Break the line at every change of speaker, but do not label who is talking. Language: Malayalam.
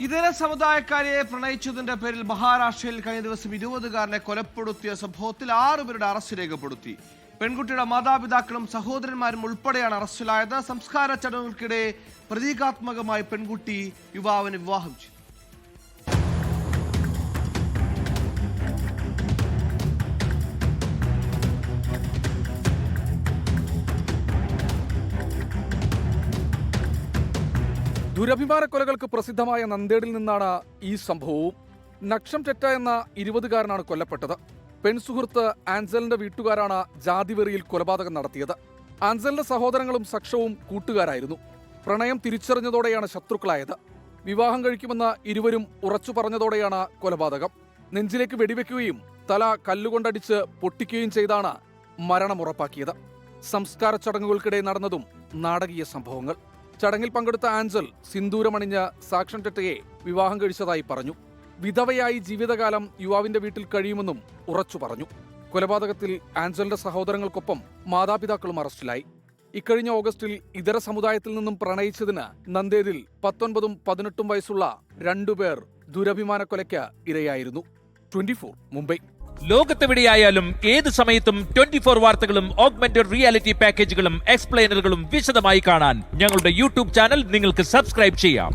ഇതര സമുദായക്കാരെ പ്രണയിച്ചതിന്റെ പേരിൽ മഹാരാഷ്ട്രയിൽ കഴിഞ്ഞ ദിവസം 20കാരനെ കൊലപ്പെടുത്തിയ സംഭവത്തിൽ 6 പേരുടെ അറസ്റ്റ് രേഖപ്പെടുത്തി. പെൺകുട്ടിയുടെ മാതാപിതാക്കളും സഹോദരന്മാരും ഉൾപ്പെടെയാണ് അറസ്റ്റിലായത്. സംസ്കാര ചടങ്ങുകൾക്കിടെ പ്രതീകാത്മകമായി പെൺകുട്ടി യുവാവിന് വിവാഹം ചെയ്തു.
ദുരഭിമാന കൊലകൾക്ക് പ്രസിദ്ധമായ നന്ദേടിൽ നിന്നാണ് ഈ സംഭവവും. നക്ഷം ടെറ്റ എന്ന 20കാരനാണ് കൊല്ലപ്പെട്ടത്. പെൺസുഹൃത്ത് ആൻസലിന്റെ വീട്ടുകാരാണ് ജാതിവെറിയിൽ കൊലപാതകം നടത്തിയത്. ആൻസലിന്റെ സഹോദരങ്ങളും സക്ഷവും കൂട്ടുകാരായിരുന്നു. പ്രണയം തിരിച്ചറിഞ്ഞതോടെയാണ് ശത്രുക്കളായത്. വിവാഹം കഴിക്കുമെന്ന് ഇരുവരും ഉറച്ചു പറഞ്ഞതോടെയാണ് കൊലപാതകം. നെഞ്ചിലേക്ക് വെടിവെക്കുകയും തല കല്ലുകൊണ്ടടിച്ച് പൊട്ടിക്കുകയും ചെയ്താണ് മരണമുറപ്പാക്കിയത്. സംസ്കാര ചടങ്ങുകൾക്കിടെ നടന്നതും നാടകീയ സംഭവങ്ങൾ. ചടങ്ങിൽ പങ്കെടുത്ത ആൻസൽ സിന്ദൂരമണിഞ്ഞ് സാക്ഷൻ ടെറ്റയെ വിവാഹം കഴിച്ചതായി പറഞ്ഞു. വിധവയായി ജീവിതകാലം യുവാവിന്റെ വീട്ടിൽ കഴിയുമെന്നും ഉറച്ചു പറഞ്ഞു. കൊലപാതകത്തിൽ ആൻസലിന്റെ സഹോദരങ്ങൾക്കൊപ്പം മാതാപിതാക്കളും അറസ്റ്റിലായി. ഇക്കഴിഞ്ഞ ഓഗസ്റ്റിൽ ഇതര സമുദായത്തിൽ നിന്നും പ്രണയിച്ചതിന് നന്ദേദിൽ 19ഉം 18ഉം വയസ്സുള്ള 2 പേർ ദുരഭിമാന കൊലയ്ക്ക് ഇരയായിരുന്നു. 24 മുംബൈ.
ലോകത്തെവിടെയായാലും ഏത് സമയത്തും 24 വാർത്തകളും ഓഗ്മെന്റഡ് റിയാലിറ്റി പാക്കേജുകളും എക്സ്പ്ലെയിനറുകളും വിശദമായി കാണാൻ ഞങ്ങളുടെ യൂട്യൂബ് ചാനൽ നിങ്ങൾക്ക് സബ്സ്ക്രൈബ് ചെയ്യാം.